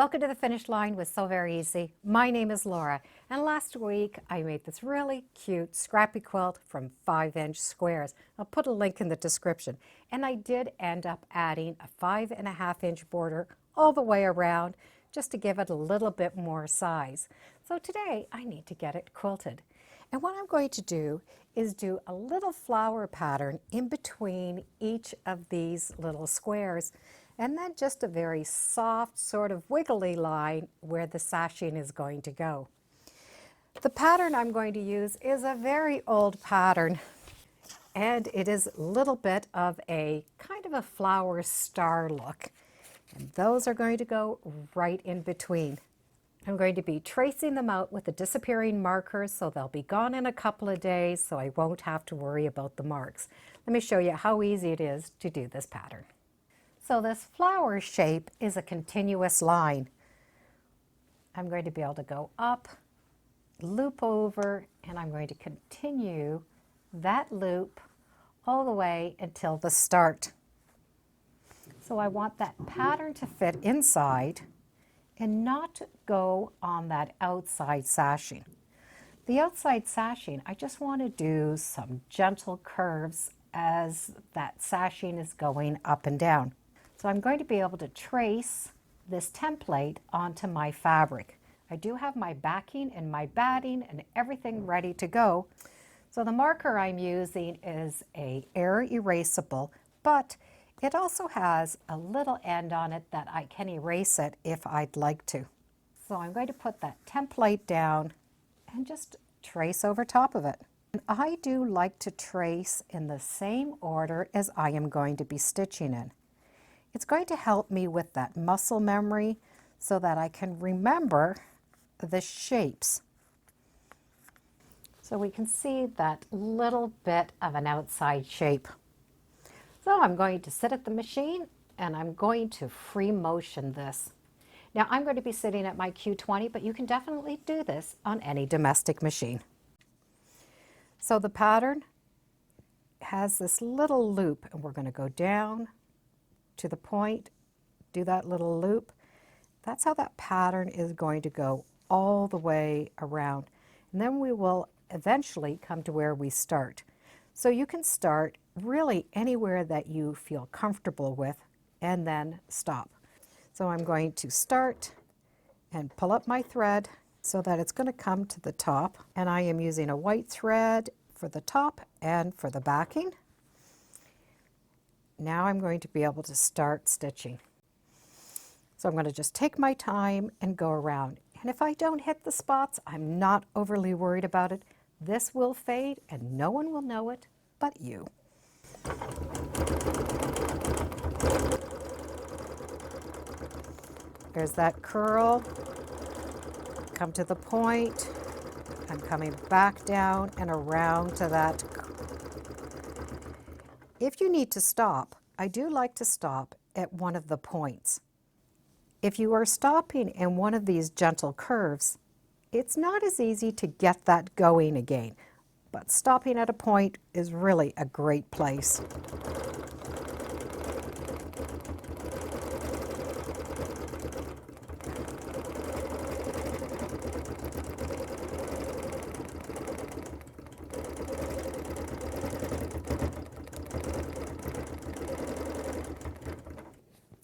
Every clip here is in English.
Welcome to the finish line with Sew Very Easy. My name is Laura, and last week I made this really cute scrappy quilt from 5-inch squares. I'll put a link in the description. And I did end up adding a 5.5-inch border all the way around just to give it a little bit more size. So today I need to get it quilted. And what I'm going to do is do a little flower pattern in between each of these little squares, and then just a very soft sort of wiggly line where the sashing is going to go. The pattern I'm going to use is a very old pattern, and it is a little bit of a kind of a flower star look, and those are going to go right in between. I'm going to be tracing them out with the disappearing markers, so they'll be gone in a couple of days, so I won't have to worry about the marks. Let me show you how easy it is to do this pattern. So this flower shape is a continuous line. I'm going to be able to go up, loop over, and I'm going to continue that loop all the way until the start. So I want that pattern to fit inside and not go on that outside sashing. The outside sashing, I just want to do some gentle curves as that sashing is going up and down. So I'm going to be able to trace this template onto my fabric. I do have my backing and my batting and everything ready to go. So the marker I'm using is a air erasable, but it also has a little end on it that I can erase it if I'd like to. So I'm going to put that template down and just trace over top of it. And I do like to trace in the same order as I am going to be stitching in. It's going to help me with that muscle memory so that I can remember the shapes. So we can see that little bit of an outside shape. So I'm going to sit at the machine and I'm going to free motion this. Now I'm going to be sitting at my Q20, but you can definitely do this on any domestic machine. So the pattern has this little loop, and we're going to go down to the point, do that little loop. That's how that pattern is going to go all the way around. And then we will eventually come to where we start. So you can start really anywhere that you feel comfortable with and then stop. So I'm going to start and pull up my thread so that it's going to come to the top. And I am using a white thread for the top and for the backing. Now I'm going to be able to start stitching. So I'm going to just take my time and go around. And if I don't hit the spots, I'm not overly worried about it. This will fade and no one will know it but you. There's that curl. Come to the point. I'm coming back down and around to that. If you need to stop, I do like to stop at one of the points. If you are stopping in one of these gentle curves, it's not as easy to get that going again, but stopping at a point is really a great place.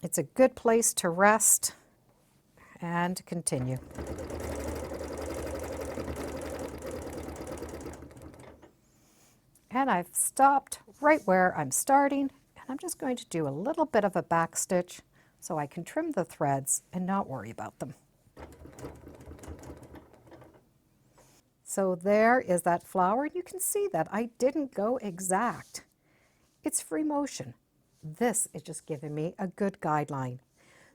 It's a good place to rest and continue. And I've stopped right where I'm starting, and I'm just going to do a little bit of a back stitch so I can trim the threads and not worry about them. So there is that flower, and you can see that I didn't go exact. It's free motion. This is just giving me a good guideline.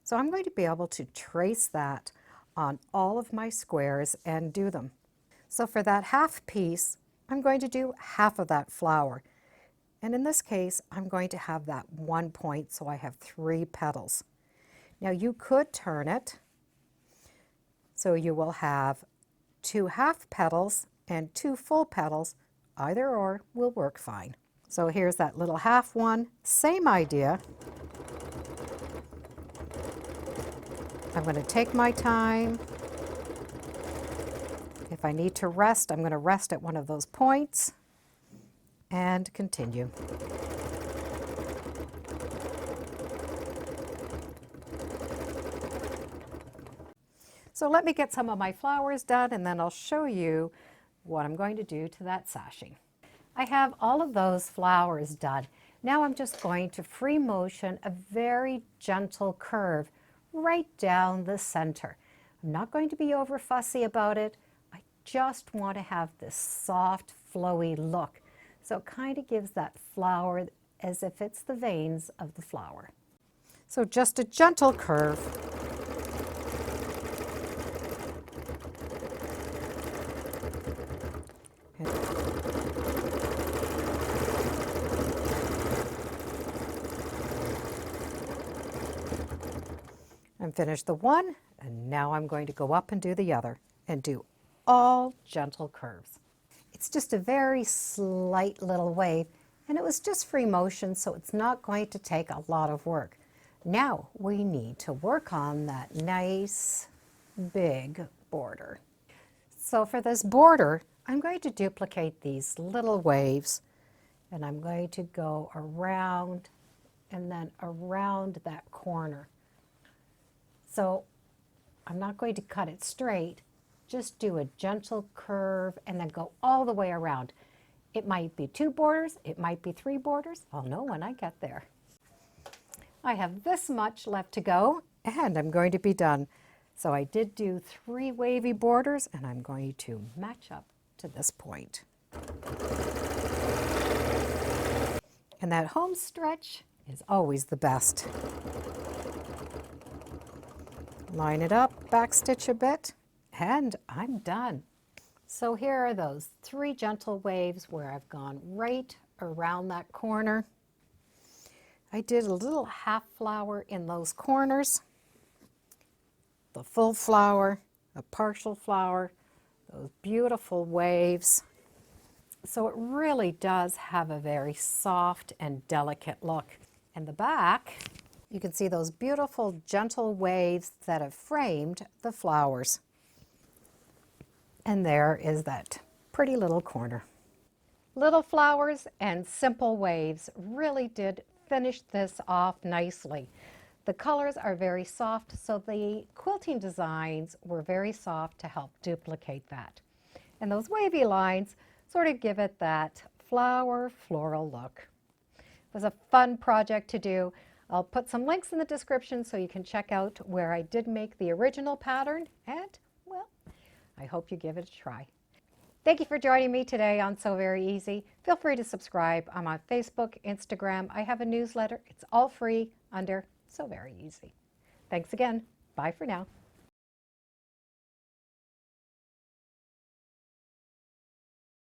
So I'm going to be able to trace that on all of my squares and do them. So for that half piece, I'm going to do half of that flower. And in this case, I'm going to have that one point, so I have 3 petals. Now you could turn it, so you will have 2 half petals and 2 full petals. Either or will work fine. So here's that little half one, same idea. I'm going to take my time. If I need to rest, I'm going to rest at one of those points and continue. So let me get some of my flowers done and then I'll show you what I'm going to do to that sashing. I have all of those flowers done. Now I'm just going to free motion a very gentle curve right down the center. I'm not going to be over fussy about it. I just want to have this soft, flowy look. So it kind of gives that flower as if it's the veins of the flower. So just a gentle curve. And finish the one, and now I'm going to go up and do the other and do all gentle curves. It's just a very slight little wave, and it was just free motion, so it's not going to take a lot of work. Now we need to work on that nice big border. So for this border, I'm going to duplicate these little waves, and I'm going to go around and then around that corner. So I'm not going to cut it straight, just do a gentle curve and then go all the way around. It might be 2 borders, it might be 3 borders. I'll know when I get there. I have this much left to go and I'm going to be done. So I did do 3 wavy borders and I'm going to match up to this point. And that home stretch is always the best. Line it up, backstitch a bit, and I'm done. So here are those 3 gentle waves where I've gone right around that corner. I did a little half flower in those corners, the full flower, a partial flower, those beautiful waves. So it really does have a very soft and delicate look. And the back, you can see those beautiful gentle waves that have framed the flowers. And there is that pretty little corner. Little flowers and simple waves really did finish this off nicely. The colors are very soft, so the quilting designs were very soft to help duplicate that. And those wavy lines sort of give it that flower floral look. It was a fun project to do. I'll put some links in the description so you can check out where I did make the original pattern, and, well, I hope you give it a try. Thank you for joining me today on Sew Very Easy. Feel free to subscribe. I'm on Facebook, Instagram. I have a newsletter. It's all free under Sew Very Easy. Thanks again. Bye for now.